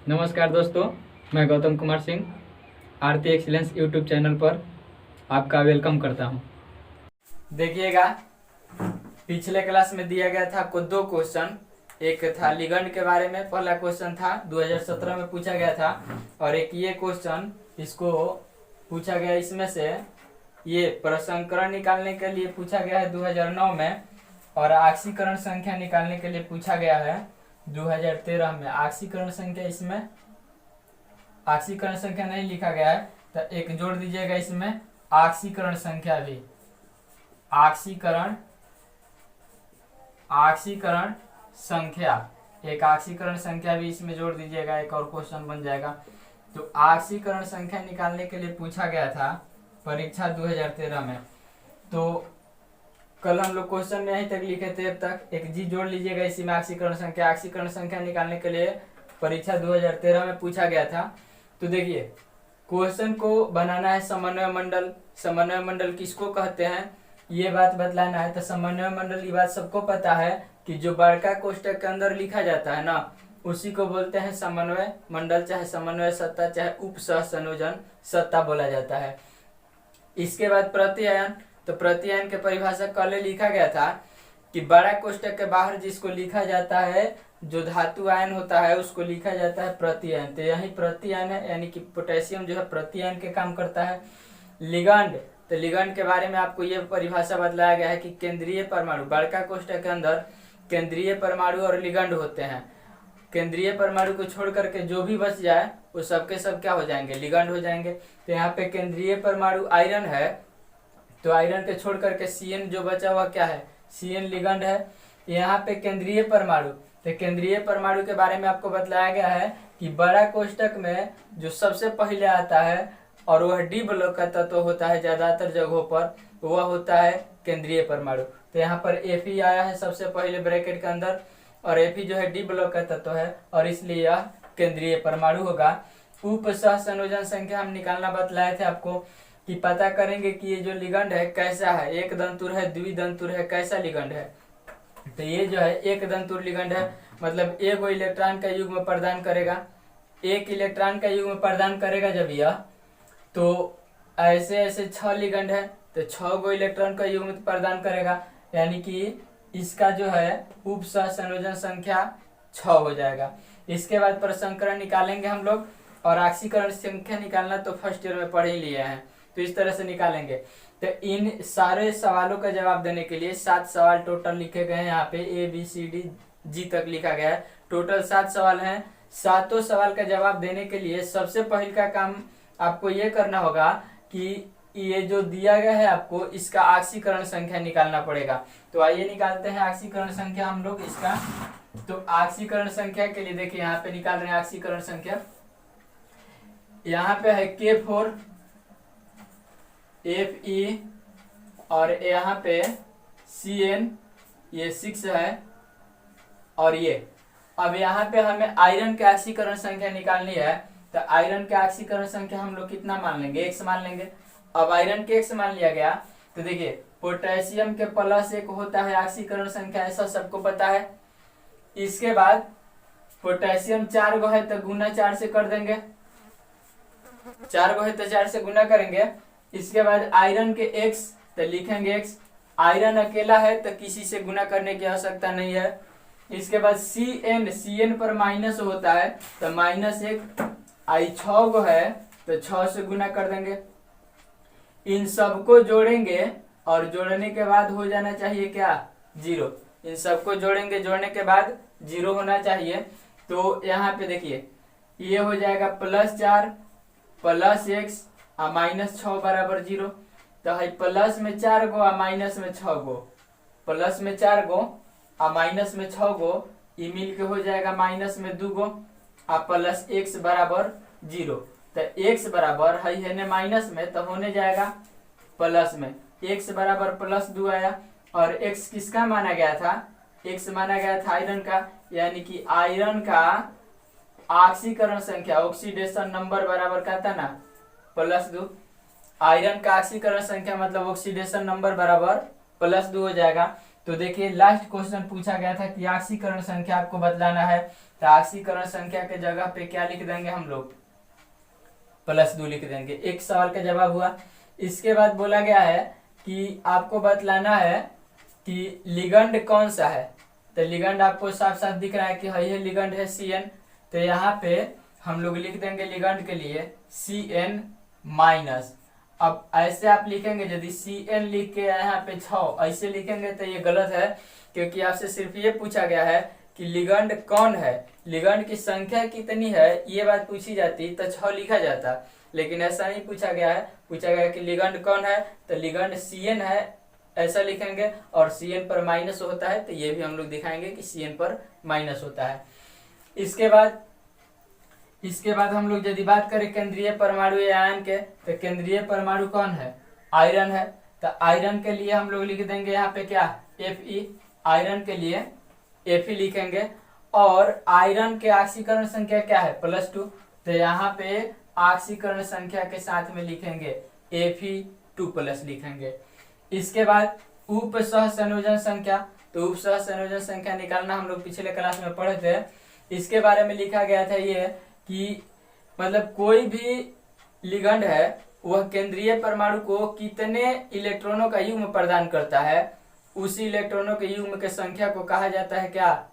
नमस्कार दोस्तों, मैं गौतम कुमार सिंह आरती एक्सीलेंस यूट्यूब चैनल पर आपका वेलकम करता हूं। देखिएगा, पिछले क्लास में दिया गया था आपको दो क्वेश्चन। एक था लिगेंड के बारे में, पहला क्वेश्चन था 2017 में पूछा गया था, और एक ये क्वेश्चन इसको पूछा गया। इसमें से ये प्रसंकरण निकालने के लिए पूछा गया है 2009 में, और आक्सीकरण संख्या निकालने के लिए पूछा गया है 2013 में। आक्सीकरण संख्या, इसमें आक्सीकरण संख्या नहीं लिखा गया है तो एक जोड़ दीजिएगा इसमें, आक्सीकरण संख्या भी। आक्सीकरण संख्या, एक आक्सीकरण संख्या भी इसमें जोड़ दीजिएगा, एक और क्वेश्चन बन जाएगा। तो आक्सीकरण संख्या निकालने के लिए पूछा गया था परीक्षा 2013 में। तो कल हम लोग क्वेश्चन में यहीं तक लिखे थे, अब तक एक जी जोड़ लीजिएगा इसी में, आक्सीकरण संख्या निकालने के लिए परीक्षा 2013 में पूछा गया था। तो देखिए, क्वेश्चन को बनाना है समन्वय मंडल। समन्वय मंडल किसको कहते हैं ये बात बतलाना है। तो समन्वय मंडल की बात सबको पता है कि जो बड़का कोष्टक के अंदर लिखा जाता है ना, उसी को बोलते हैं समन्वय मंडल, चाहे समन्वय सत्ता, चाहे उप सह संयोजन सत्ता बोला जाता है। इसके बाद प्रत्यायन। तो प्रत्यायन के परिभाषा कल लिखा गया था कि बड़ा कोष्टक के बाहर जिसको लिखा जाता है, जो धातु आयन होता है, उसको लिखा जाता है प्रत्यायन। तो यही प्रत्यायन है, यानी कि पोटेशियम जो है प्रत्यायन के काम करता है। लिगेंड, तो लिगेंड के बारे में आपको ये परिभाषा बतलाया गया है कि केंद्रीय परमाणु, बड़का कोष्टक के अंदर केंद्रीय परमाणु और लिगेंड होते हैं। केंद्रीय परमाणु को छोड़ करके जो भी बच जाए वो सबके सब क्या हो जाएंगे, लिगेंड हो जाएंगे। तो यहाँ पे केंद्रीय परमाणु आयरन है, तो आयरन के छोड़ करके Cn जो बचा हुआ क्या है, Cn लिगेंड है। यहाँ पे केंद्रीय परमाणु, तो केंद्रीय परमाणु के बारे में आपको बतलाया गया है कि बड़ा कोष्टक में जो सबसे पहले आता है और वह डी ब्लॉक का तत्व होता है ज्यादातर जगहों पर, वह होता है केंद्रीय परमाणु। तो यहाँ पर Fe आया है सबसे पहले ब्रैकेट के अंदर, और Fe जो है डी ब्लॉक का तत्व है, और इसलिए यह केंद्रीय परमाणु होगा। उप सह संयोजन संख्या हम निकालना बतलाए थे आपको कि पता करेंगे कि ये जो लिगेंड है कैसा है, एक दंतुर है, द्विदंतुर है, कैसा लिगेंड है। तो ये जो है एक दंतुर लिगेंड है, मतलब एक इलेक्ट्रॉन का युग्म प्रदान करेगा, एक इलेक्ट्रॉन का युग्म प्रदान करेगा जब यह, तो ऐसे ऐसे 6 लिगेंड है तो 6 इलेक्ट्रॉन का युग्म प्रदान करेगा, यानी कि इसका जो है उप सह संयोजन संख्या 6 हो जाएगा। इसके बाद प्रसंकरण निकालेंगे हम लोग, और आक्सीकरण संख्या निकालना तो फर्स्ट ईयर में पढ़ ही लिए हैं, तो इस तरह से निकालेंगे। तो इन सारे सवालों का जवाब देने के लिए 7 सवाल टोटल लिखे गए हैं। यहाँ पे ABCD G तक लिखा गया है, टोटल 7 सवाल हैं। सातों सवाल का जवाब देने के लिए सबसे पहले का काम आपको ये करना होगा कि ये जो दिया गया है आपको, इसका आक्सीकरण संख्या निकालना पड़ेगा। तो आइए निकालते हैं आक्सीकरण संख्या हम लोग इसका। तो आक्सीकरण संख्या के लिए देखिए, यहाँ पे निकाल रहे हैं आक्सीकरण संख्या। यहाँ पे है K4 Fe, और यहाँ पे Cn, ये 6 है, और ये अब यहाँ पे हमें आयरन के आक्सीकरण संख्या निकालनी है। तो आयरन के आक्सीकरण संख्या हम लोग कितना मान लेंगे, X मान लेंगे। अब आयरन के X मान लिया गया, तो देखिए पोटेशियम के +1 होता है आक्सीकरण संख्या, ऐसा सबको पता है। इसके बाद पोटेशियम 4 गो है तो गुना 4 से कर देंगे, 4 गो है तो 4 से गुना करेंगे। इसके बाद आयरन के X, तो लिखेंगे X। आयरन अकेला है तो किसी से गुना करने की आवश्यकता नहीं है। इसके बाद Cn पर माइनस होता है तो -1, आई 6 गो है तो 6 से गुना कर देंगे। इन सबको जोड़ेंगे, और जोड़ने के बाद हो जाना चाहिए क्या, 0। इन सबको जोड़ेंगे, जोड़ने के बाद 0 होना चाहिए। तो यहाँ पे देखिए ये हो जाएगा +4 +x -6 बराबर 0। तो है प्लस में 4 गो आ माइनस में 6 गो, प्लस में 4 गो आ माइनस में 6 गो, ये मिल के हो जाएगा माइनस में 2 गो आ प्लस x बराबर 0। तो x बराबर है ने माइनस में, तो होने जाएगा प्लस में। x बराबर +2 आया, और x किसका माना गया था, x माना गया था आयरन का, यानी कि आयरन का ऑक्सीकरण संख्या, ऑक्सीडेशन नंबर बराबर का था ना +2। आयरन का ऑक्सीकरण संख्या मतलब ऑक्सीडेशन नंबर बराबर +2 हो जाएगा। तो देखिए लास्ट क्वेश्चन पूछा गया था कि ऑक्सीकरण संख्या आपको बतलाना है, तो ऑक्सीकरण संख्या के जगह पे क्या लिख देंगे हम लोग, +2 लिख देंगे। एक सवाल का जवाब हुआ। इसके बाद बोला गया है कि आपको बतलाना है कि लिगंड कौन सा है, तो लिगंड आपको साफ साफ दिख रहा है कि ये लिगंड है CN, तो यहाँ पे हम लोग लिख देंगे लिगंड के लिए CN-। अब ऐसे आप लिखेंगे, यदि CN लिख के यहाँ पे 6 ऐसे लिखेंगे तो ये गलत है, क्योंकि आपसे सिर्फ ये पूछा गया है कि लिगंड कौन है, लिगंड की संख्या कितनी है, ये बात पूछी जाती तो 6 लिखा जाता, लेकिन ऐसा नहीं पूछा गया है। पूछा गया कि लिगंड कौन है, तो लिगंड CN है ऐसा लिखेंगे, और CN पर माइनस होता है तो ये भी हम लोग दिखाएंगे कि CN पर माइनस होता है। इसके बाद हम लोग यदि बात करें केंद्रीय परमाणु या आयन के, तो केंद्रीय परमाणु कौन है, आयरन है, तो आयरन के लिए हम लोग लिख देंगे यहाँ पे क्या, Fe, आयरन के लिए Fe लिखेंगे। और आयरन के ऑक्सीकरण संख्या क्या है, +2, तो यहाँ पे ऑक्सीकरण संख्या के साथ में लिखेंगे Fe2+ लिखेंगे। इसके बाद उप सहसंयोजन संख्या, तो उप सहसंयोजन संख्या निकालना हम लोग पिछले क्लास में पढ़े थे। इसके बारे में लिखा गया था ये कि मतलब कोई भी लिगंड है वह केंद्रीय परमाणु को कितने इलेक्ट्रॉनों का युग्म प्रदान करता है, उसी इलेक्ट्रॉनों के युग्म के संख्या को कहा जाता है क्या,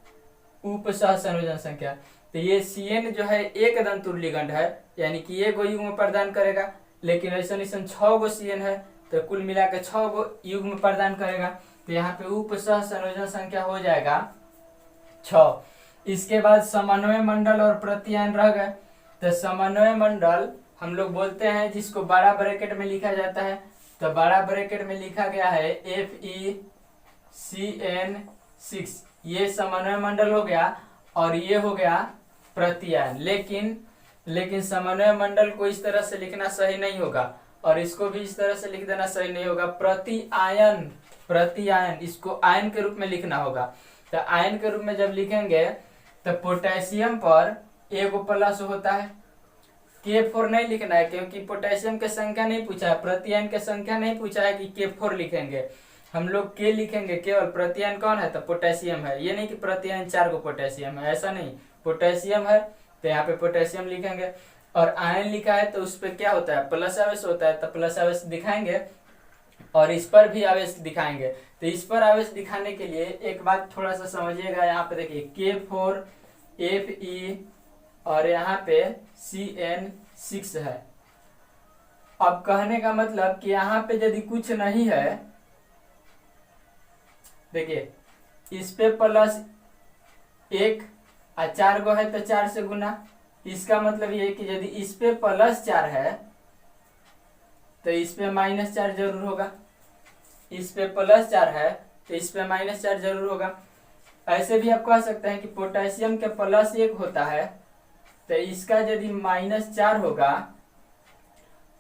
उप सहसंयोजन संख्या। तो ये CN जो है एक दंतुर लिगंड है, यानी कि एक युग्म प्रदान करेगा, लेकिन ऐसा 6 गो CN है तो कुल मिलाकर 6 गो युग्म प्रदान करेगा, तो यहाँ पे उप सहसंयोजन संख्या हो जाएगा 6। इसके बाद समन्वय मंडल और प्रतिआयन रह गए, तो समन्वय मंडल हम लोग बोलते हैं जिसको बड़ा ब्रैकेट में लिखा जाता है, तो बड़ा ब्रैकेट में लिखा गया है FeCN6, ये समन्वय मंडल हो गया, और ये हो गया प्रतिआयन। लेकिन समन्वय मंडल को इस तरह से लिखना सही नहीं होगा, और इसको भी इस तरह से लिख देना सही नहीं होगा। प्रतिआयन इसको आयन के रूप में लिखना होगा। तो आयन के रूप में जब लिखेंगे तो पोटेशियम पर एगो प्लस होता है, K4 नहीं लिखना है, क्योंकि पोटेशियम के संख्या नहीं पूछा है, प्रतिआयन के संख्या नहीं पूछा है कि K4 लिखेंगे, हम लोग K लिखेंगे केवल। प्रतिआयन कौन है, तो पोटेशियम है, ये नहीं कि प्रतिआयन 4 गो पोटेशियम है, ऐसा नहीं, पोटेशियम है तो यहाँ पे पोटेशियम लिखेंगे। और आयन लिखा है तो उस पर क्या होता है, प्लस आवेश होता है, तो प्लस आवेश दिखाएंगे, और इस पर भी आवेश दिखाएंगे। तो इस पर आवेश दिखाने के लिए एक बात थोड़ा सा समझिएगा, यहाँ पे देखिए K4 Fe और यहाँ पे CN6 है। अब कहने का मतलब कि यहाँ पे यदि कुछ नहीं है, देखिए इस पे +1 और 4 गो है तो 4 से गुना, इसका मतलब ये कि यदि इस पे +4 है तो इस पे -4 जरूर होगा, इस पे +4 है तो इस पे -4 जरूर होगा। ऐसे भी आप कह सकते हैं कि पोटेशियम के +1 होता है तो इसका यदि -4 होगा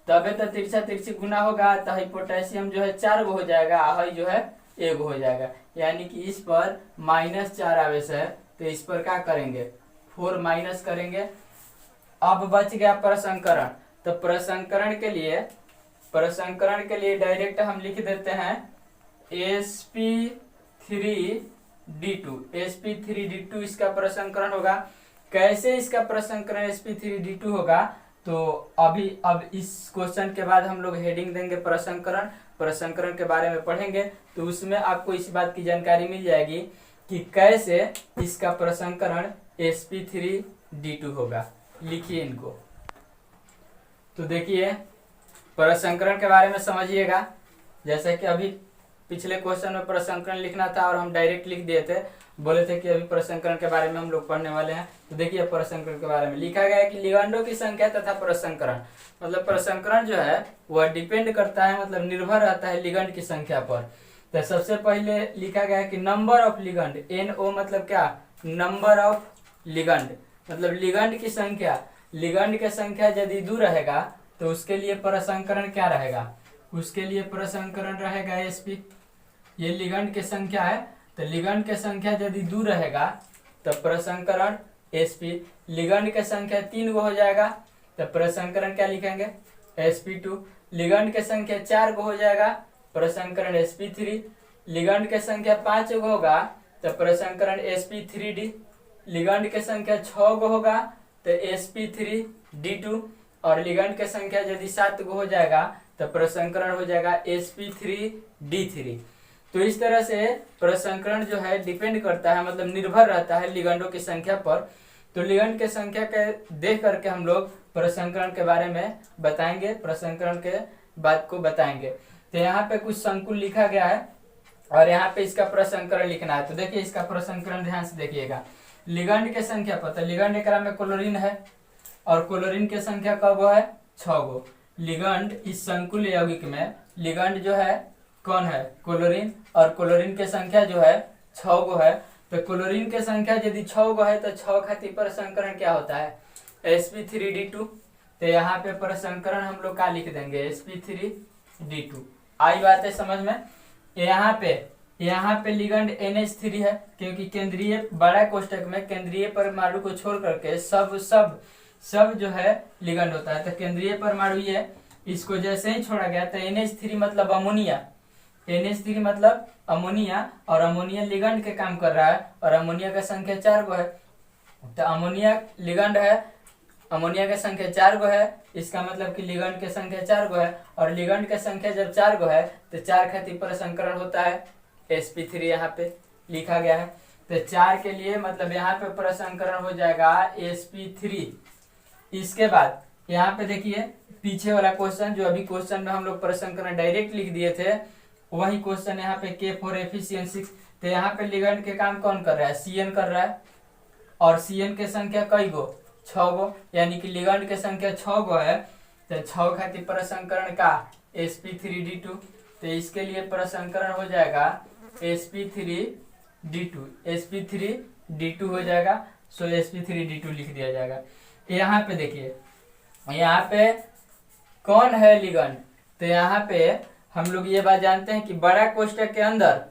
तबे तो तिरछा तिरछी गुना होगा, तो पोटेशियम जो है 4 गो हो जाएगा, हाई जो है 1 हो जाएगा, यानी कि इस पर -4 आवेश है, तो इस पर क्या करेंगे 4 माइनस करेंगे। अब बच गया प्रसंकरण, तो प्रसंकरण के लिए डायरेक्ट हम लिख देते हैं sp3d2 इसका प्रसंकरण होगा। कैसे इसका प्रसंकरण sp3d2 होगा, तो अब इस क्वेश्चन के बाद हम लोग हेडिंग देंगे प्रसंकरण के बारे में पढ़ेंगे, तो उसमें आपको इस बात की जानकारी मिल जाएगी कि कैसे इसका प्रसंकरण sp3d2 होगा। लिखिए इनको, तो देखिए प्रसंकरण के बारे में समझिएगा। जैसे कि अभी पिछले क्वेश्चन में प्रसंकरण लिखना था और हम डायरेक्ट लिख दिए थे, बोले थे कि अभी प्रसंकरण के बारे में हम लोग पढ़ने वाले हैं। तो देखिए प्रसंकरण के बारे में लिखा गया है कि लिगंडों की संख्या तथा प्रसंकरण, मतलब प्रसंकरण जो है वह डिपेंड करता है, मतलब निर्भर रहता है लिगंड की संख्या पर। तो सबसे पहले लिखा गया है कि नंबर ऑफ लिगंड, NO मतलब क्या, नंबर ऑफ लिगंड, मतलब लिगंड की संख्या, लिगंड की संख्या यदि 2 रहेगा तो उसके लिए प्रसंकरण क्या रहेगा, उसके लिए प्रसंकरण रहेगा sp। ये लिगंड की संख्या है, तो लिगंड की संख्या यदि 2 रहेगा तो प्रसंकरण sp। लिगंड की संख्या 3 गो हो जाएगा तो प्रसंकरण क्या लिखेंगे sp2। लिगंड की संख्या 4 गो हो जाएगा, प्रसंकरण sp3। लिगंड के संख्या 5 गो होगा तो प्रसंकरण sp3d, लिगंड के संख्या 6 गो होगा तो sp3d2, और लिगंड के संख्या यदि 7 गो हो जाएगा तो प्रसंकरण हो जाएगा sp3d3। तो इस तरह से प्रसंकरण जो है डिपेंड करता है, मतलब निर्भर रहता है लिगंडों की संख्या पर। तो लिगंड के संख्या के देख करके हम लोग प्रसंकरण के बारे में बताएंगे, प्रसंकरण के बात को बताएंगे। तो यहाँ पे कुछ संकुल लिखा गया है और यहाँ पे इसका प्रसंकरण लिखना है। तो देखिए इसका प्रसंकरण ध्यान से देखिएगा। लिगंड के संख्या पर, तो लिगंड एकरा में क्लोरीन है और क्लोरीन के संख्या कब है 6 गो। लिगंड इस संकुल यौगिक में लिगंड जो है कौन है क्लोरीन, और क्लोरीन के संख्या जो है 6 गो है। तो क्लोरीन के संख्या यदि 6 गो है तो 6 खातिर प्रसंकरण क्या होता है sp3d2। तो यहाँ पे प्रसंकरण हम लोग क्या लिख देंगे sp3d2। आई बात है समझ में। यहाँ पे लिगंड NH3 है, क्योंकि केंद्रीय बड़ा कोष्टक में केंद्रीय परमाणु को छोड़ करके सब जो है लिगंड होता है। तो केंद्रीय परमाणु ये, इसको जैसे ही छोड़ा गया तो NH3 मतलब अमोनिया, NH3 मतलब अमोनिया, और अमोनिया लिगंड के काम कर रहा है और अमोनिया का संख्या 4 गो है। तो अमोनिया लिगंड है, अमोनिया का संख्या 4 गो है, इसका मतलब कि लिगंड के संख्या 4 गो है, और लिगंड के संख्या जब 4 गो है तो 4 खातिर प्रसंकरण होता है sp3 यहाँ पे लिखा गया है। तो 4 के लिए मतलब यहाँ पे प्रसंकरण हो जाएगा sp3। इसके बाद यहाँ पे देखिए पीछे वाला क्वेश्चन, जो अभी क्वेश्चन में हम लोग प्रसंकरण डायरेक्ट लिख दिए थे, वही क्वेश्चन यहाँ पे K4 Fe6। तो यहाँ पे लिगंड के काम कौन कर रहा है Cn कर रहा है, और Cn के संख्या कई गो 6 गो, यानी कि लिगंड के संख्या 6 गो है। तो 6 खातिर प्रसंकरण का sp3d2। तो इसके लिए प्रसंकरण हो जाएगा sp3d2 हो जाएगा। सो sp3d2 लिख दिया जाएगा। यहाँ पे देखिए यहाँ पे कौन है लिगंड। तो यहाँ पे हम लोग ये बात जानते हैं कि बड़ा कोष्टक के अंदर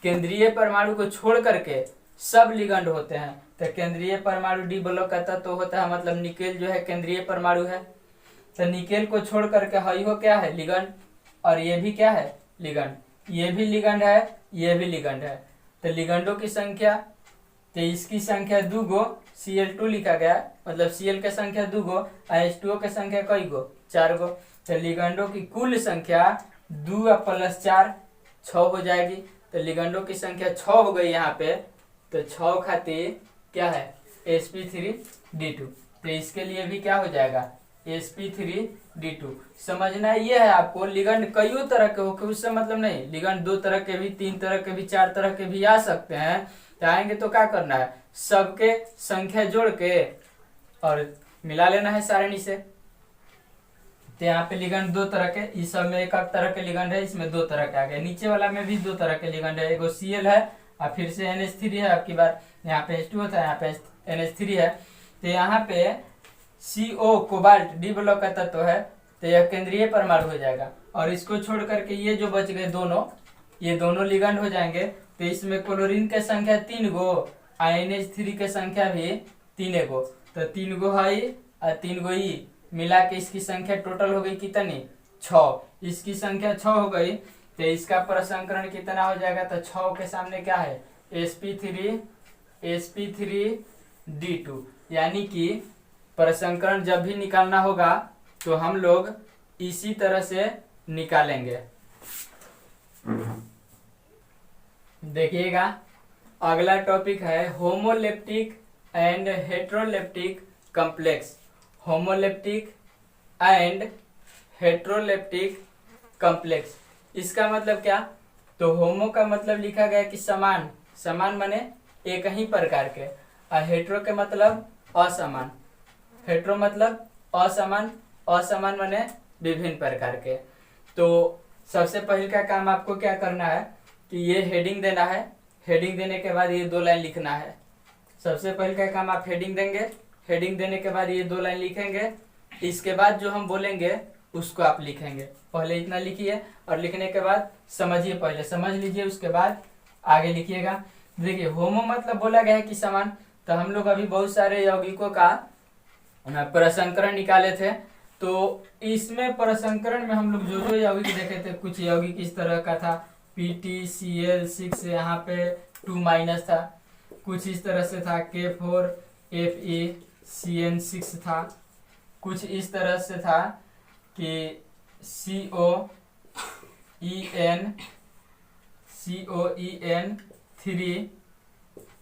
केंद्रीय परमाणु को छोड़ करके सब लिगंड होते हैं। तो केंद्रीय परमाणु डी ब्लॉक का तत्व होता है, मतलब निकेल जो है केंद्रीय परमाणु है। तो निकेल को छोड़ करके हई हो क्या है लिगंड, और ये भी क्या है लिगंड, ये भी लिगंड है, ये भी लिगंड है। तो लिगंडों की संख्या, तो इसकी संख्या 2 गो, Cl2 लिखा गया, मतलब Cl की संख्या 2 गो, H2O की संख्या कई गो 4 गो। तो लिगंडों की कुल संख्या 2 + 4 6 हो जाएगी। तो लिगंडों की संख्या 6 हो गई यहाँ पे। तो 6 खातिर क्या है sp3d2। तो इसके लिए भी क्या हो जाएगा sp3d2। समझना ये है आपको, लिगंड कई तरह के होके उससे मतलब नहीं, लिगंड 2 तरह के भी, 3 तरह के भी, 4 तरह के भी आ सकते हैं। तो आएंगे तो क्या करना है, सबके संख्या जोड़ के और मिला लेना है सारणी से। तो यहाँ पे लिगंड 2 तरह के, इस सब में 1 तरह के लिगंड है, इसमें 2 तरह के आ गए। नीचे वाला में भी 2 तरह के लिगंड है, एगो Cl है और फिर से NH3 है। आपकी बार यहाँ पे H2O था, यहाँ पे NH3 है। तो यहाँ पे CO कोबाल्ट डी ब्लॉक का तत्व है, तो यह केंद्रीय परमाणु हो जाएगा। और इसको छोड़ करके ये जो बच गए दोनों, ये दोनों लिगंड हो जाएंगे। तो इसमें क्लोरीन के संख्या 3 गो, NH3 के संख्या भी 3 गो। तो 3 गो है और 3 गो ई, मिला के इसकी संख्या टोटल हो गई कितनी 6। इसकी संख्या 6 हो गई। तो इसका प्रसंकरण कितना हो जाएगा, तो 6 के सामने क्या है sp3d2। यानी कि प्रसंकरण जब भी निकालना होगा तो हम लोग इसी तरह से निकालेंगे। देखिएगा अगला टॉपिक है homoleptic and heteroleptic complex. Homoleptic and heteroleptic complex, इसका मतलब क्या। तो होमो का मतलब लिखा गया कि समान, समान माने एक ही प्रकार के, और हेट्रो के मतलब असमान, हेट्रो मतलब असमान, असमान माने विभिन्न प्रकार के। तो सबसे पहले का काम आपको क्या करना है कि ये हेडिंग देना है, हेडिंग देने के बाद ये 2 लाइन लिखना है। सबसे पहले का काम आप हेडिंग देंगे, हेडिंग देने के बाद ये 2 लाइन लिखेंगे। इसके बाद जो हम बोलेंगे उसको आप लिखेंगे। पहले इतना लिखिए और लिखने के बाद समझिए, पहले समझ लीजिए, उसके बाद आगे लिखिएगा। देखिए होमो मतलब बोला गया है कि समान। तो हम लोग अभी बहुत सारे यौगिकों का प्रसंकरण निकाले थे। तो इसमें प्रसंकरण में हम लोग जो जो यौगिक देखे थे, कुछ यौगिक इस तरह का था, PTCl6 यहाँ पे 2- था। कुछ इस तरह से था K4FeCN6 था। कुछ इस तरह से था कि COEN3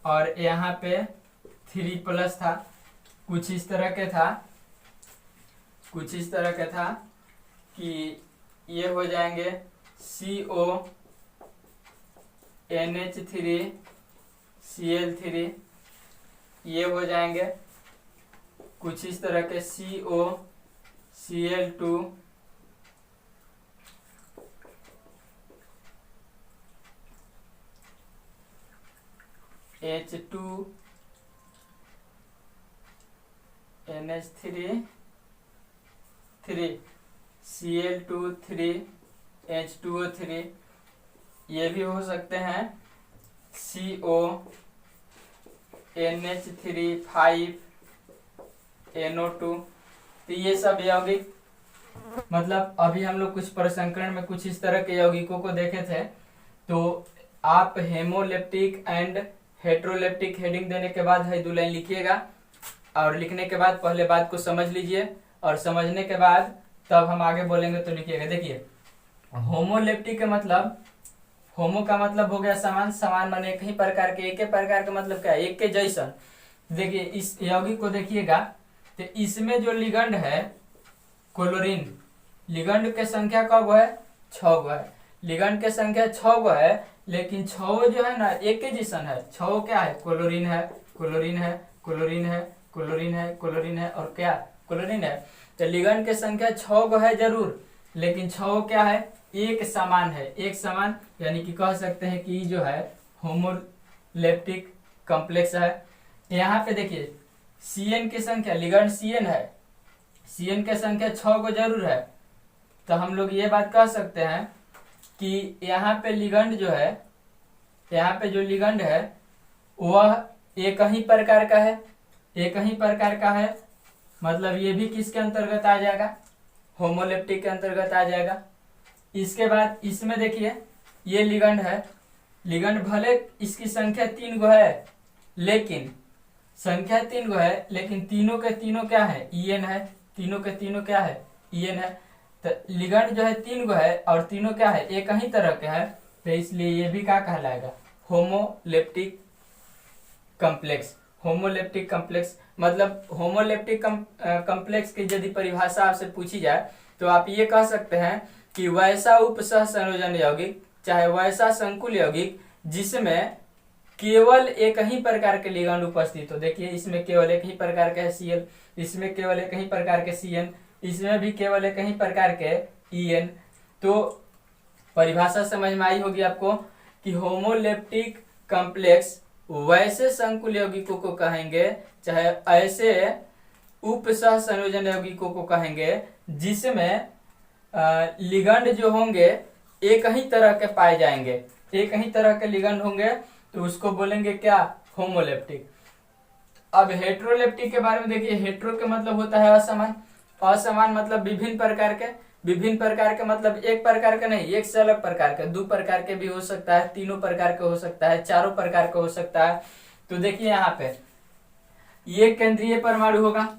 और यहाँ पे 3+ था। कुछ इस तरह के था कि ये हो जाएंगे CONH3Cl3, ये हो जाएंगे। कुछ इस तरह के COCl2, H2 NH3 Cl2 3 H2O3, ये भी हो सकते हैं CONH3 5 NO2। तो ये सब यौगिक, मतलब अभी हम लोग कुछ प्रसंकरण में कुछ इस तरह के यौगिकों को देखे थे। तो आप हेमोलेप्टिक एंड हेट्रोलेप्टिक हेडिंग देने के बाद है 2 लाइन लिखिएगा, और लिखने के बाद पहले बात को समझ लीजिए, और समझने के बाद तब हम आगे बोलेंगे तो लिखिएगा। देखिए, होमोलेप्टिक के मतलब, होमो का मतलब हो गया समान, समान माने एक ही प्रकार के, एक ही प्रकार का मतलब क्या है, एक के जैसन। देखिए इस यौगिक को देखिएगा, तो इसमें जो लिगंड है क्लोरीन, लिगंड के संख्या कब है, 6 गो है। लिगंड के संख्या 6 गो है, लेकिन 6 जो है ना एक के जैसन है। 6 क्या है, क्लोरीन है, क्लोरीन है, क्लोरीन है, क्लोरीन है, क्लोरीन है, और क्या, क्लोरीन है। तो लिगंड के संख्या 6 गो है जरूर, लेकिन 6 क्या है, एक समान है। एक समान यानी कि कह सकते हैं कि जो है होमोलेप्टिक कॉम्प्लेक्स है। यहाँ पे देखिए CN की संख्या, लिगंड CN है, CN की संख्या 6 गो जरूर है। तो हम लोग ये बात कह सकते हैं कि यहाँ पे लिगंड जो है, यहाँ पे जो लिगंड है वह एक ही प्रकार का है, एक ही प्रकार का है। मतलब ये भी किसके अंतर्गत आ जाएगा, होमोलेप्टिक के अंतर्गत आ जाएगा। इसके बाद इसमें देखिए ये लिगंड है, लिगंड भले इसकी संख्या 3 गो है, लेकिन संख्या 3 गो है, लेकिन तीनों के तीनों क्या है, EN है। तीनों के तीनों क्या है, EN है। तो लिगंड जो है 3 गो है और तीनों क्या है, एक ही तरह के है। तो इसलिए ये भी क्या कहलाएगा, होमोलेप्टिक कॉम्प्लेक्स। होमोलेप्टिक कॉम्प्लेक्स मतलब होमोलेप्टिक कॉम्प्लेक्स की यदि परिभाषा आपसे पूछी जाए तो आप ये कह सकते हैं कि वैसा उपसह संयोजन यौगिक, चाहे वैसा संकुल यौगिक जिसमें केवल एक ही प्रकार के लिगंड उपस्थित हो। देखिए इसमें केवल एक ही प्रकार के Cl, इसमें केवल एक ही प्रकार के CN, इसमें भी केवल एक ही प्रकार के EN। तो परिभाषा समझ में आई होगी आपको कि होमोलेप्टिक कॉम्प्लेक्स वैसे संकुल यौगिकों को कहेंगे, चाहे ऐसे उपसह संयोजन यौगिकों को कहेंगे जिसमें लिगंड जो होंगे एक ही तरह के पाए जाएंगे, एक ही तरह के लिगंड होंगे, तो उसको बोलेंगे क्या, होमोलेप्टिक। अब हेट्रोलेप्टिक के बारे में देखिए, हेट्रो के मतलब होता है असमान, असमान मतलब विभिन्न प्रकार के, विभिन्न प्रकार के मतलब एक प्रकार के नहीं, एक से अलग प्रकार के, 2 प्रकार के भी हो सकता है, 3 प्रकार के हो सकता है, 4 प्रकार के हो सकता है। तो देखिए यहाँ पे ये केंद्रीय परमाणु होगा,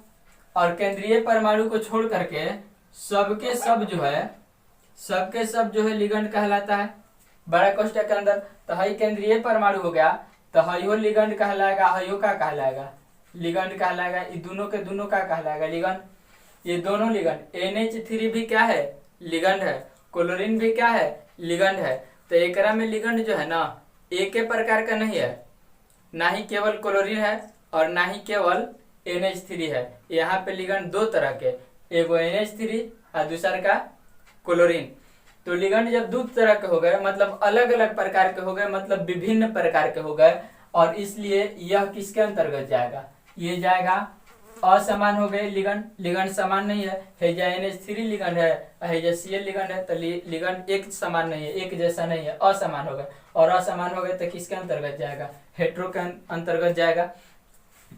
और केंद्रीय परमाणु को छोड़ करके सबके सब जो है, सबके सब जो है लिगंड कहलाता है बड़ा कोष्ठक के अंदर। तो हई केंद्रीय परमाणु हो गया, तो हयो लिगंड कहलाएगा, हयो का कहलाएगा, लिगंड कहलाएगा। ये दोनों के दोनों का कहलाएगा लिगंड। ये दोनों लिगंड, NH3 भी क्या है, लिगंड है, क्लोरीन भी क्या है, लिगंड है। तो एकरा में लिगंड जो है ना एक प्रकार का नहीं है, ना ही केवल क्लोरीन है और ना ही केवल NH3 है। यहाँ पे लिगंड 2 तरह के, एगो NH3 और दूसरा का क्लोरीन। तो लिगंड जब 2 तरह के हो गए मतलब अलग अलग प्रकार के हो गए, मतलब विभिन्न प्रकार के हो गए, और इसलिए यह किसके अंतर्गत जाएगा, ये जाएगा असमान हो गए लिगंड। लिगंड समान नहीं है, हेजा NH3 लिगंड है, हेजा Cl लिगंड है, तो लिगंड एक समान नहीं है, एक जैसा नहीं है, असमान हो गए। और असमान हो गए तो किसके अंतर्गत जाएगा, हेट्रो के अंतर्गत जाएगा।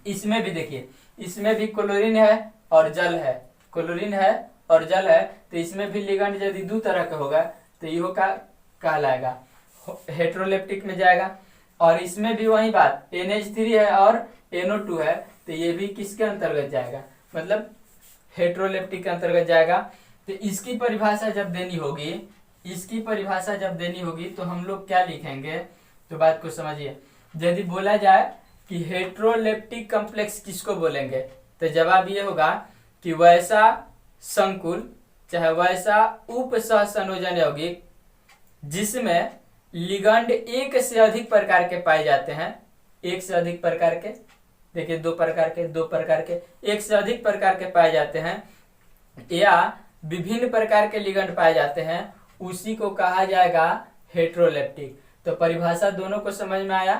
इसमें भी देखिए, इसमें भी क्लोरीन है और जल है, क्लोरीन है और जल है। तो इसमें भी लिगंड यदि 2 तरह के होगा तो इहो का कहलाएगा हेट्रोलेप्टिक में जाएगा। और इसमें भी वही बात, NH3 है और NO2 है, तो ये भी किसके अंतर्गत जाएगा, मतलब हेट्रोलेप्टिक के अंतर्गत जाएगा। तो इसकी परिभाषा जब देनी होगी, इसकी परिभाषा जब देनी होगी तो हम लोग क्या लिखेंगे, तो बात को समझिए। यदि बोला जाए कि हेट्रोलेप्टिक कॉम्प्लेक्स किसको बोलेंगे, तो जवाब ये होगा कि वैसा संकुल चाहे वैसा उप सह संयोजन यौगिक जिसमें लिगंड एक से अधिक प्रकार के पाए जाते हैं, एक से अधिक प्रकार के, देखिए दो प्रकार के, एक से अधिक प्रकार के पाए जाते हैं या विभिन्न प्रकार के लिगंड पाए जाते हैं, उसी को कहा जाएगा हेट्रोलेप्टिक। तो परिभाषा दोनों को समझ में आया।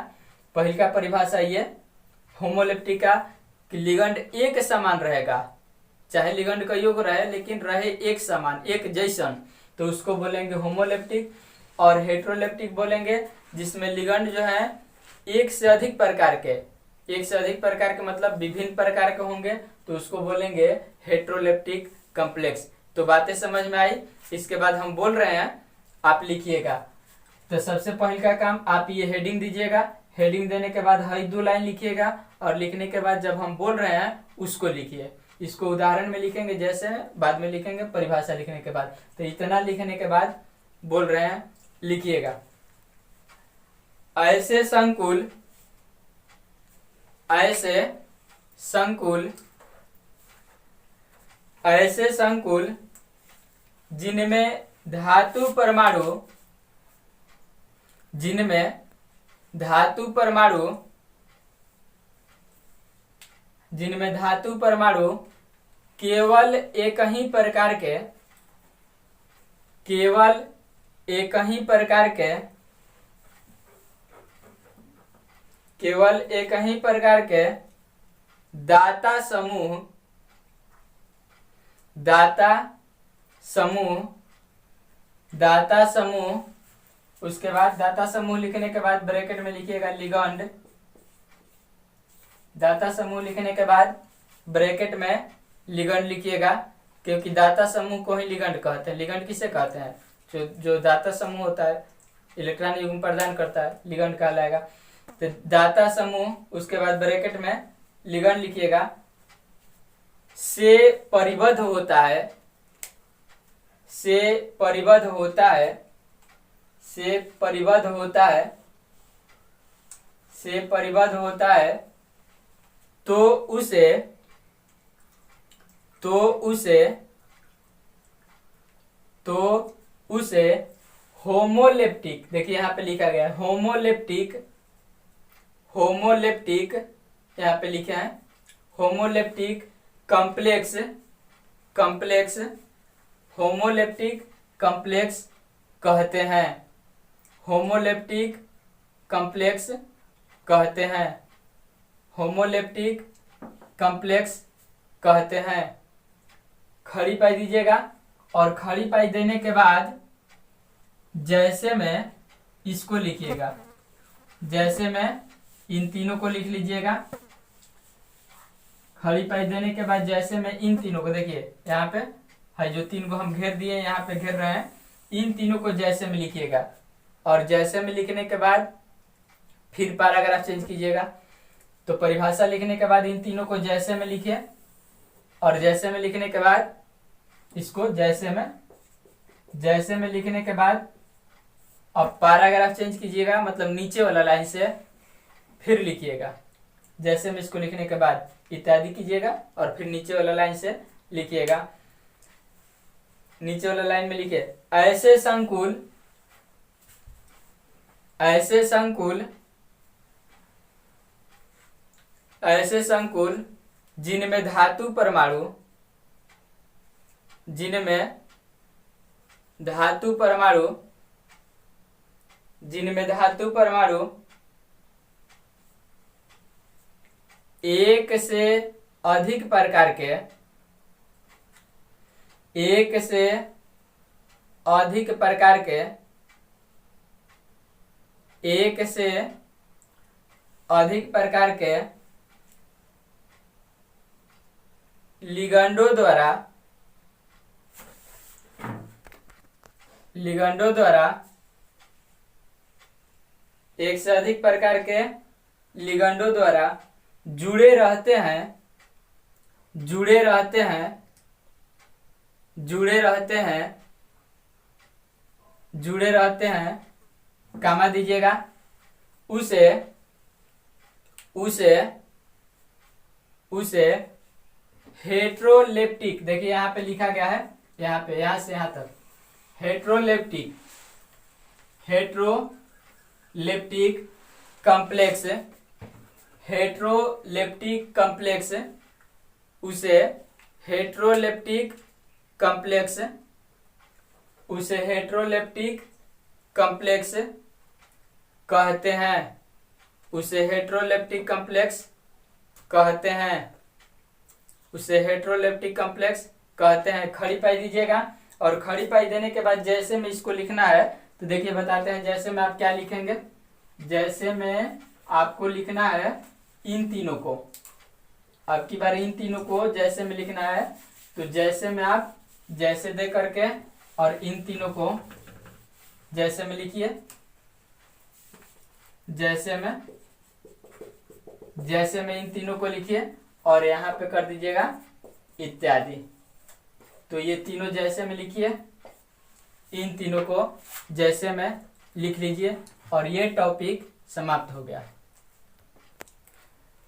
पहली का परिभाषा ये होमोलेप्टिक का कि लिगंड एक समान रहेगा, चाहे लिगंड का योग रहे लेकिन रहे एक समान एक जैसन, तो उसको बोलेंगे होमोलेप्टिक। और हेट्रोलेप्टिक बोलेंगे जिसमें लिगंड जो है एक से अधिक प्रकार के, एक से अधिक प्रकार के मतलब विभिन्न प्रकार के होंगे, तो उसको बोलेंगे हेट्रोलेप्टिक कॉम्प्लेक्स। तो बातें समझ में आई। इसके बाद हम बोल रहे हैं, आप लिखिएगा। तो सबसे पहले का काम आप ये हेडिंग दीजिएगा, हेडिंग देने के बाद हई 2 लाइन लिखिएगा और लिखने के बाद जब हम बोल रहे हैं उसको लिखिए। इसको उदाहरण में लिखेंगे, जैसे बाद में लिखेंगे परिभाषा लिखने के बाद। तो इतना लिखने के बाद बोल रहे हैं, लिखिएगा। ऐसे संकुल, ऐसे संकुल, ऐसे संकुल जिनमें धातु परमाणु, जिनमें धातु परमाणु, जिनमें धातु परमाणु केवल एक ही प्रकार के, केवल एक ही प्रकार के, केवल एक ही प्रकार के दाता समूह, दाता समूह, दाता समूह, उसके बाद दाता समूह लिखने के बाद ब्रैकेट में लिखिएगा लिगंड, दाता समूह लिखने के बाद ब्रैकेट में लिगंड लिखिएगा, क्योंकि दाता समूह को ही लिगंड कहते हैं। लिगंड किसे कहते हैं, जो दाता समूह होता है, इलेक्ट्रॉन युग्म प्रदान करता है, लिगंड कहलाएगा। तो दाता समूह, उसके बाद ब्रैकेट में लिगंड लिखिएगा, से परिबद्ध होता है, से परिबद्ध होता है, से परिबद्ध होता है, से परिबद्ध होता है, तो उसे, तो उसे, तो उसे होमोलेप्टिक, देखिए यहां पे लिखा गया है होमोलेप्टिक, होमोलेप्टिक यहां पे लिखे हैं homoleptic complex, complex, homoleptic complex कहते हैं, होमोलेप्टिक कॉम्प्लेक्स कहते हैं, होमोलेप्टिक कॉम्प्लेक्स कहते हैं। खड़ी पाई दीजिएगा और खड़ी पाई देने के बाद जैसे में इसको लिखिएगा, जैसे में इन तीनों को लिख लीजिएगा। खड़ी पाई देने के बाद जैसे में इन तीनों को, देखिए यहाँ पे है जो 3 को हम घेर दिए, यहाँ पे घेर रहे हैं, इन तीनों को जैसे में लिखिएगा। और जैसे में लिखने के बाद फिर पैराग्राफ चेंज कीजिएगा। तो परिभाषा लिखने के बाद इन तीनों को जैसे में लिखिए और जैसे में लिखने के बाद इसको जैसे में, जैसे में लिखने के बाद अब पैराग्राफ चेंज कीजिएगा, मतलब नीचे वाला लाइन से फिर लिखिएगा। जैसे में इसको लिखने के बाद इत्यादि कीजिएगा और फिर नीचे वाला लाइन से लिखिएगा। नीचे वाला लाइन में लिखिए, ऐसे संकुल, ऐसे संकुल, ऐसे संकुल जिनमें धातु परमाणु, जिनमें धातु परमाणु, जिनमें धातु परमाणु एक से अधिक प्रकार के, एक से अधिक प्रकार के, एक से अधिक प्रकार के लिगंडों द्वारा, लिगंडों द्वारा एक से अधिक प्रकार के लिगंडों द्वारा जुड़े रहते हैं जुड़े रहते हैं जुड़े रहते हैं जुड़े रहते हैं कामा दीजिएगा उसे उसे उसे हेट्रोलेप्टिक, देखिए यहाँ पे लिखा गया है, यहाँ पे यहाँ से यहाँ तक heteroleptic heteroleptic complex heteroleptic complex उसे हेट्रोलेप्टिक कॉम्प्लेक्स उसे हेट्रोलेप्टिक कॉम्प्लेक्स कहते हैं उसे हेट्रोलेप्टिक कॉम्प्लेक्स कहते हैं उसे हेट्रोलेप्टिक कॉम्प्लेक्स कहते हैं। खड़ी पाई दीजिएगा और खड़ी पाई देने के बाद जैसे में इसको लिखना है तो देखिए बताते हैं जैसे में आप क्या लिखेंगे। जैसे में आपको लिखना है इन तीनों को, अब की बार इन तीनों को जैसे में लिखना है तो जैसे में आप जैसे दे करके और इन तीनों को जैसे में लिखिए, जैसे में इन तीनों को लिखिए और यहाँ पे कर दीजिएगा इत्यादि। तो ये तीनों जैसे में लिखिए, इन तीनों को जैसे में लिख लीजिए और ये टॉपिक समाप्त हो गया।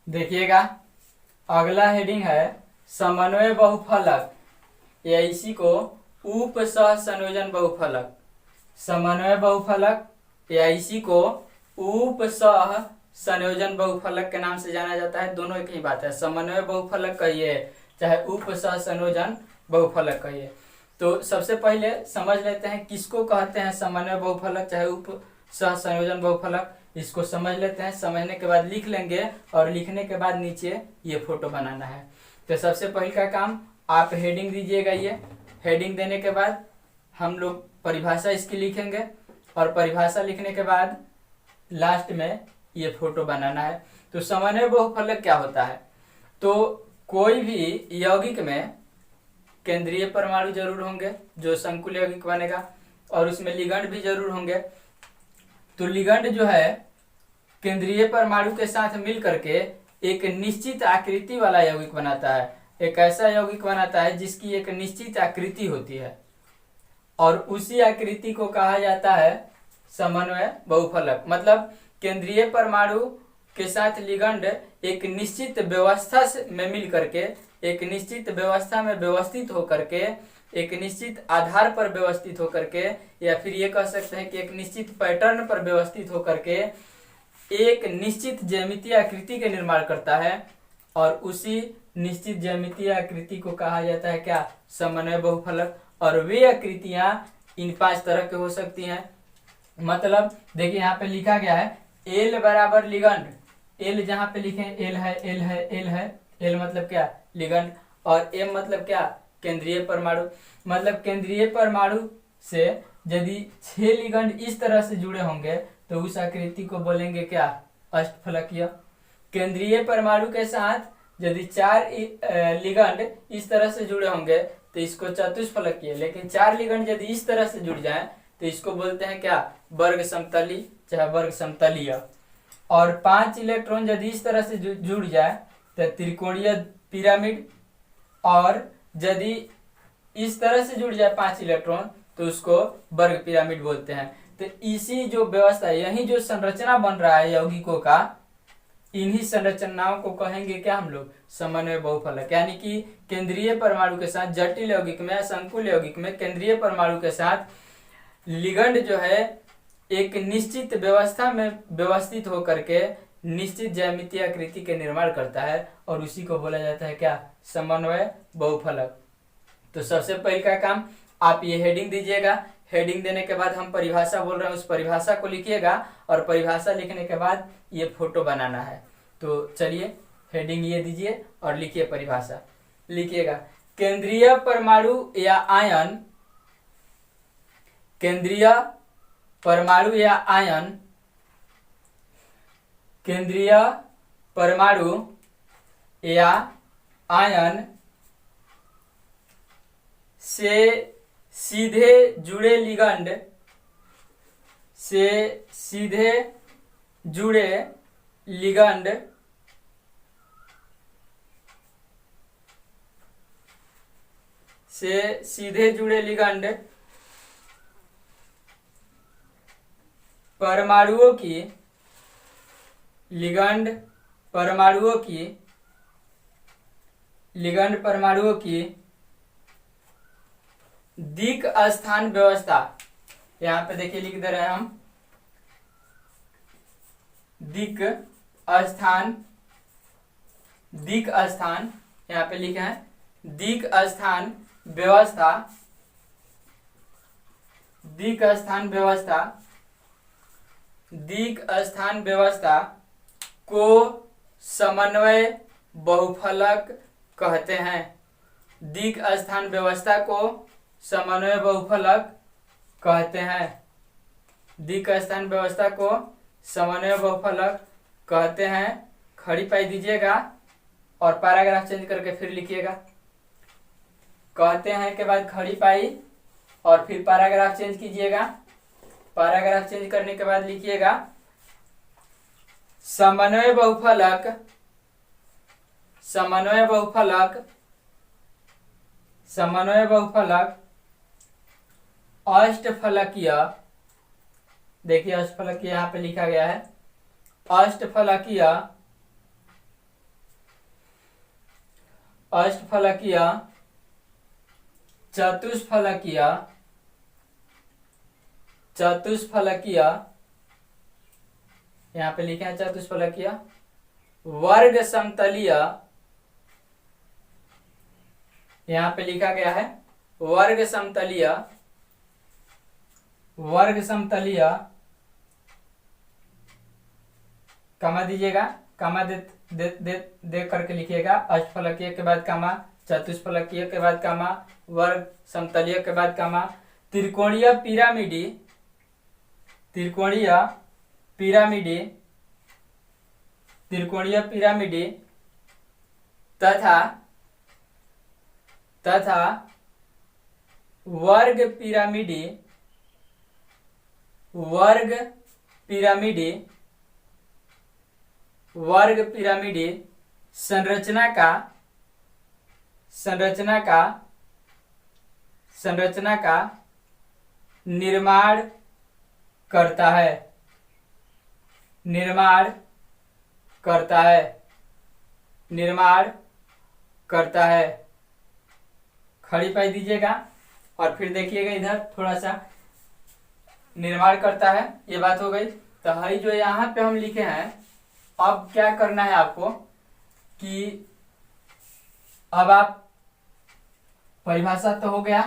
देखिएगा अगला हेडिंग है समन्वय बहुफलक या इसी को उप सह संयोजन बहुफलक। समन्वय बहुफलक या इसी को उप सह संयोजन बहुफलक के नाम से जाना जाता है। दोनों एक ही बात है, समन्वय बहुफलक कहिए चाहे उप सह संयोजन बहुफलक कहिए। तो सबसे पहले समझ लेते हैं किसको कहते हैं समन्वय बहुफलक चाहे उप सह संयोजन बहुफलक, इसको समझ लेते हैं। समझने के बाद लिख लेंगे और लिखने के बाद नीचे ये फोटो बनाना है। तो सबसे पहले का काम आप हेडिंग दीजिएगा। ये हेडिंग देने के बाद हम लोग परिभाषा इसकी लिखेंगे और परिभाषा लिखने के बाद लास्ट में ये फोटो बनाना है। तो समन्वय बहुफलक क्या होता है, तो कोई भी यौगिक में केंद्रीय परमाणु जरूर होंगे जो संकुल यौगिक बनेगा और उसमें लिगंड भी जरूर होंगे। तो लिगंड जो है केंद्रीय परमाणु के साथ मिल करके एक निश्चित आकृति वाला यौगिक बनाता है, एक ऐसा यौगिक बनाता है जिसकी एक निश्चित आकृति होती है और उसी आकृति को कहा जाता है समन्वय बहुफलक। मतलब केंद्रीय परमाणु के साथ लिगंड एक निश्चित व्यवस्था में मिल करके, एक निश्चित व्यवस्था में व्यवस्थित होकर के, एक निश्चित आधार पर व्यवस्थित होकर के, या फिर ये कह सकते हैं कि एक निश्चित पैटर्न पर व्यवस्थित होकर के एक निश्चित ज्यामितीय आकृति के निर्माण करता है और उसी निश्चित ज्यामितीय आकृति को कहा जाता है क्या, समन्वय बहुफलक। और वे आकृतियां इन 5 तरह के हो सकती हैं। मतलब देखिए यहाँ पे लिखा गया है एल बराबर लिगंड, एल जहाँ पे लिखे एल है एल है एल है, एल मतलब क्या लिगंड, और एम मतलब क्या केंद्रीय परमाणु। मतलब केंद्रीय परमाणु से यदि 6 लिगंड इस तरह से जुड़े होंगे तो उस आकृति को बोलेंगे क्या, अष्टफलकीय। केंद्रीय परमाणु के साथ यदि 4 लिगंड इस तरह से जुड़े होंगे तो इसको चतुष्फलकीय। लेकिन 4 लिगंड यदि इस तरह से जुड़ जाएं तो इसको बोलते हैं क्या, वर्ग समतली चाहे वर्ग समतलीय। और 5 इलेक्ट्रॉन यदि इस तरह से जुड़ जाए तो त्रिकोणीय पिरामिड, और यदि इस तरह से जुड़ जाए 5 इलेक्ट्रॉन तो उसको वर्ग पिरामिड बोलते हैं। तो इसी जो व्यवस्था, यही जो संरचना बन रहा है यौगिकों का, इन्हीं संरचनाओं को कहेंगे क्या हम लोग, समन्वय बहुफलक। यानी कि केंद्रीय परमाणु के साथ जटिल यौगिक में, संकुल यौगिक में केंद्रीय परमाणु के साथ लिगंड जो है एक निश्चित व्यवस्था में व्यवस्थित होकर के निश्चित ज्यामितीय आकृति के निर्माण करता है और उसी को बोला जाता है क्या, समन्वय बहुफलक। तो सबसे पहले का काम आप ये हेडिंग दीजिएगा। हेडिंग देने के बाद हम परिभाषा बोल रहे हैं, उस परिभाषा को लिखिएगा और परिभाषा लिखने के बाद ये फोटो बनाना है। तो चलिए हेडिंग ये दीजिए और लिखिए परिभाषा। लिखिएगा केंद्रीय परमाणु या आयन, केंद्रीय परमाणु या आयन, केंद्रीय परमाणु या आयन से सीधे जुड़े लिगंड, से सीधे जुड़े लिगंड से सीधे जुड़े लिगंड परमाणुओं की लिगंड परमाणुओं की दिक् स्थान व्यवस्था, यहाँ पे देखिए लिख दे रहे हैं हम दिक् स्थान यहाँ पे लिखे हैं दिक् स्थान व्यवस्था को समन्वय बहुफलक कहते हैं। दिक् स्थान व्यवस्था को समन्वय बहुफलक कहते हैं। दिक् स्थान व्यवस्था को समन्वय बहुफलक कहते हैं। खड़ी पाई दीजिएगा और पैराग्राफ चेंज करके फिर लिखिएगा। कहते हैं के बाद खड़ी पाई और फिर पैराग्राफ चेंज कीजिएगा। पैराग्राफ चेंज करने के बाद लिखिएगा समन्वय बहुफलक अष्टफलकीय, देखिए अष्टफलकीय यहाँ पे लिखा गया है अष्टफलकीय चतुष्फलकीय यहाँ पे लिखे हैं चतुष्फलकीय वर्ग समतलीय, यहाँ पे लिखा गया है वर्ग समतलीय कमा दीजिएगा, कमा दे करके लिखिएगा। अष्टफलकीय के बाद कमा, चतुष्फलकीय के बाद कमा, वर्ग समतलीय के बाद कमा, त्रिकोणीय पिरामिडी तथा वर्ग पिरामिडी संरचना का निर्माण करता है। खड़ी पाई दीजिएगा और फिर देखिएगा इधर थोड़ा सा निर्माण करता है, ये बात हो गई। तो हई जो यहाँ पे हम लिखे हैं, अब क्या करना है आपको कि अब आप परिभाषा तो हो गया,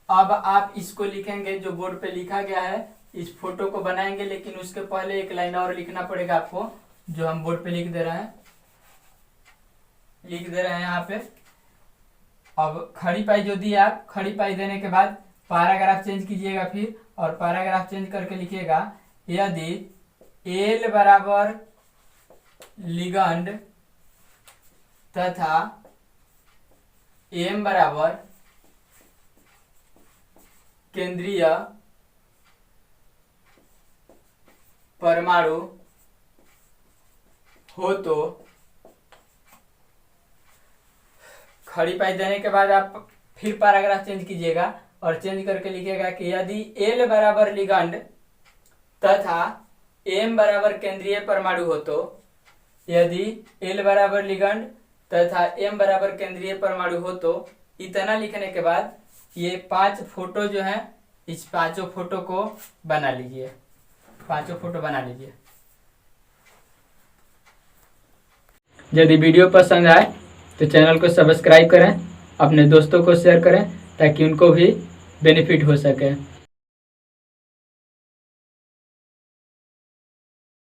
अब आप इसको लिखेंगे जो बोर्ड पे लिखा गया है, इस फोटो को बनाएंगे, लेकिन उसके पहले एक लाइन और लिखना पड़ेगा आपको, जो हम बोर्ड पे लिख दे रहे हैं यहाँ पे। अब खड़ी पाई जो दी आप, खड़ी पाई देने के बाद पैराग्राफ चेंज कीजिएगा फिर, और पैराग्राफ चेंज करके लिखिएगा यदि एल बराबर लिगंड तथा एम बराबर केंद्रीय परमाणु हो तो, खड़ी पाई देने के बाद आप फिर पैराग्राफ चेंज कीजिएगा और चेंज करके लिखिएगा कि यदि एल बराबर लिगंड तथा एम बराबर केंद्रीय परमाणु हो तो, यदि एल बराबर लिगंड तथा एम बराबर केंद्रीय परमाणु हो तो, इतना लिखने के बाद ये 5 फोटो जो है, इस 5 फोटो को बना लीजिए, 5 फोटो बना लीजिए। यदि वीडियो पसंद आए तो चैनल को सब्सक्राइब करें, अपने दोस्तों को शेयर करें ताकि उनको भी बेनिफिट हो सके।